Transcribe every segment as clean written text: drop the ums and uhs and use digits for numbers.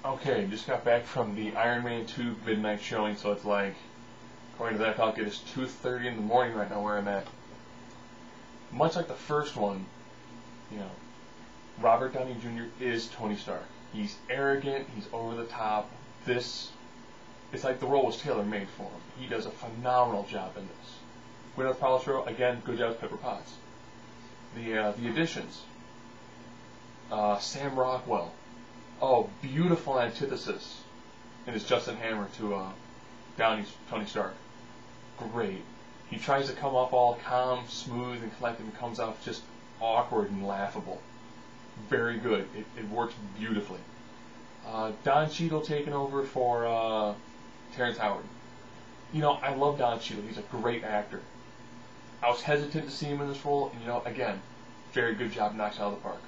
Okay, just got back from the Iron Man 2 midnight showing, so it's like, according to that calc, it is 2:30 in the morning right now where I'm at. Much like the first one, you know, Robert Downey Jr. is Tony Stark. He's arrogant, he's over the top. It's like the role was tailor-made for him. He does a phenomenal job in this. Gwyneth Paltrow, again, good job with Pepper Potts. The additions, Sam Rockwell. Oh, beautiful antithesis in his Justin Hammer to Downey's Tony Stark. Great. He tries to come off all calm, smooth, and collected, and comes out just awkward and laughable. Very good. It works beautifully. Don Cheadle taking over for Terrence Howard. You know, I love Don Cheadle. He's a great actor. I was hesitant to see him in this role, and you know, again, very good job, knocks it out of the park.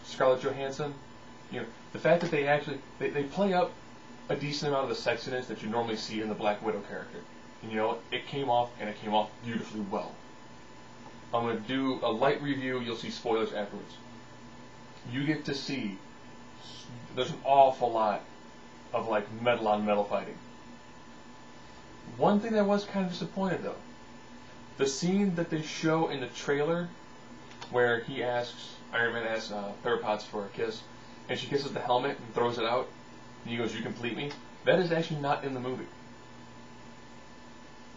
Scarlett Johansson, you know, the fact that they play up a decent amount of the sexiness that you normally see in the Black Widow character. And you know, it came off, and it came off beautifully well. I'm going to do a light review, you'll see spoilers afterwards. You get to see, there's an awful lot of like metal on metal fighting. One thing that I was kind of disappointed though, the scene that they show in the trailer where Iron Man asks Pepper Potts for a kiss, and she kisses the helmet and throws it out, and he goes, "You complete me," that is actually not in the movie.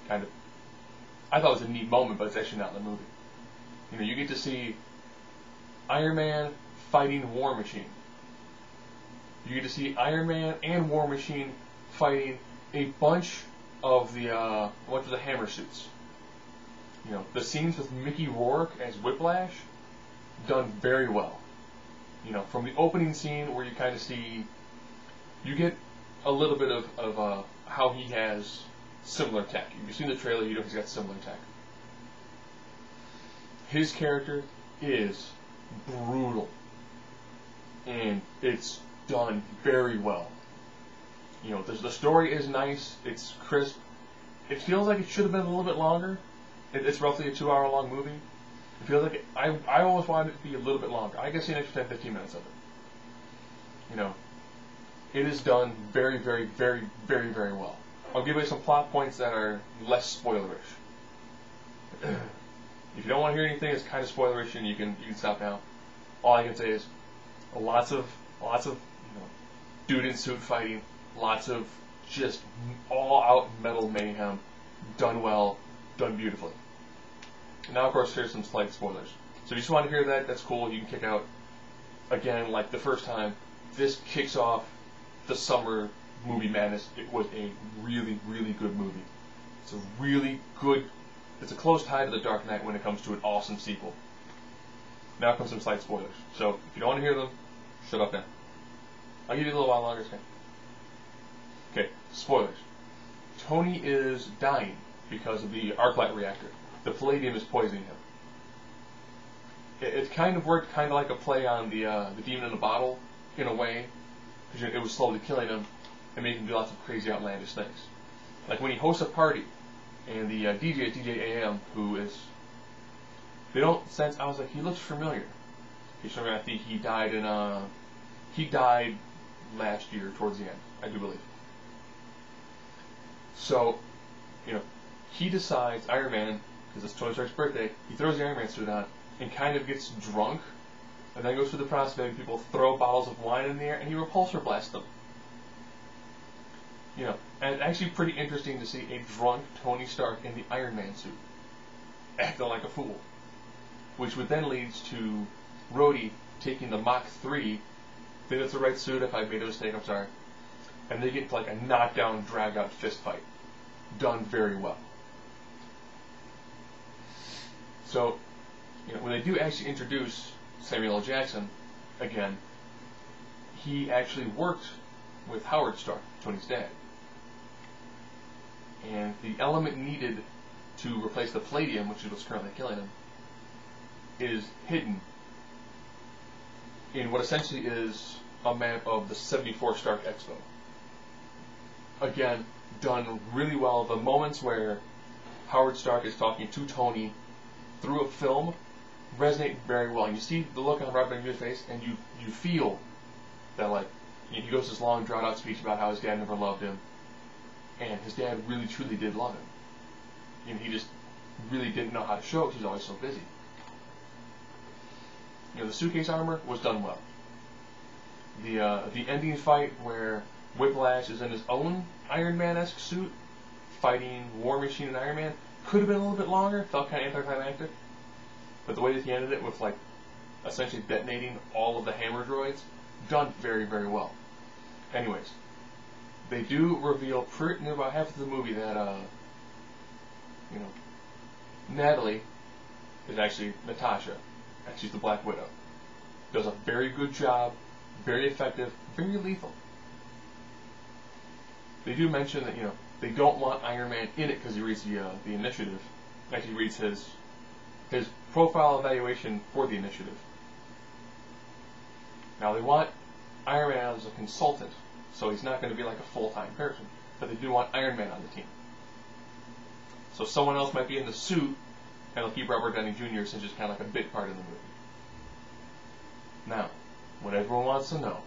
Kind of. I thought it was a neat moment, but it's actually not in the movie. You know, you get to see Iron Man fighting War Machine. You get to see Iron Man and War Machine fighting a bunch of the Hammer suits. You know, the scenes with Mickey Rourke as Whiplash, done very well. You know, from the opening scene where you kind of see, you get a little bit of how he has similar tech. If you've seen the trailer, you know he's got similar tech. His character is brutal, and it's done very well. You know, the story is nice, it's crisp. It feels like it should have been a little bit longer. It's roughly a 2-hour-long movie. It feels like I almost wanted it to be a little bit longer. I guess an extra 10-15 minutes of it. You know, it is done very, very, very, very, very well. I'll give you some plot points that are less spoilerish. If you don't want to hear anything that's kind of spoilerish, and you can stop now. All I can say is lots of dude in suit fighting, lots of just all out metal mayhem, done well, done beautifully. Now, of course, here's some slight spoilers. So if you just want to hear that, that's cool. You can kick out. Again, like the first time, this kicks off the summer movie madness. It was a really, really good movie. It's a close tie to The Dark Knight when it comes to an awesome sequel. Now comes some slight spoilers. So if you don't want to hear them, shut up now. I'll give you a little while longer, okay? Okay, spoilers. Tony is dying because of the Arclight reactor. The palladium is poisoning him. It kind of worked kind of like a play on the demon in the bottle, in a way, because it was slowly killing him and making him do lots of crazy, outlandish things. Like when he hosts a party, and the DJ, DJ AM, who is, they don't sense, I was like, he looks familiar. I think he died last year towards the end, I do believe. So, you know, he decides, Iron Man, because it's Tony Stark's birthday, he throws the Iron Man suit on and kind of gets drunk, and then goes through the process of making people throw bottles of wine in the air, and he repulsor blasts them. You know, and it's actually pretty interesting to see a drunk Tony Stark in the Iron Man suit, acting like a fool. Which would then lead to Rhodey taking the Mach 3, think it's the right suit, if I made a mistake, I'm sorry, and they get into like a knockdown, drag-out fist fight. Done very well. So, you know, when they do actually introduce Samuel L. Jackson, again, he actually worked with Howard Stark, Tony's dad. And the element needed to replace the palladium, which is what's currently killing him, is hidden in what essentially is a map of the 74 Stark Expo. Again, done really well. The moments where Howard Stark is talking to Tony through a film resonate very well. And you see the look on Robert Downey Jr.'s face, and you feel that, like, He goes this long, drawn-out speech about how his dad never loved him, and his dad really, truly did love him. He just really didn't know how to show it because he was always so busy. The suitcase armor was done well. The ending fight where Whiplash is in his own Iron Man-esque suit, fighting War Machine and Iron Man, could have been a little bit longer, felt kind of anticlimactic. But the way that he ended it with, essentially detonating all of the hammer droids, done very, very well. Anyways, they do reveal pretty near about half of the movie that, Natalie is actually Natasha, and she's the Black Widow. Does a very good job, very effective, very lethal. They do mention that, they don't want Iron Man in it because he reads the initiative. Actually, he reads his profile evaluation for the initiative. Now, they want Iron Man as a consultant, so he's not going to be like a full-time person, but they do want Iron Man on the team. So someone else might be in the suit, and they'll keep Robert Downey Jr. since it's kind of like a bit part of the movie. Now, what everyone wants to know,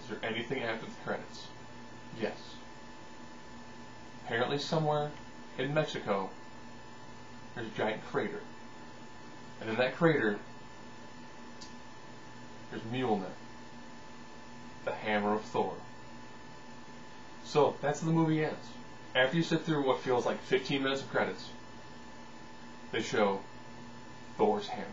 is there anything after the credits? Yes. Apparently somewhere in Mexico, there's a giant crater. And in that crater, there's Mjolnir, the hammer of Thor. So, that's how the movie ends. After you sit through what feels like 15 minutes of credits, they show Thor's hammer.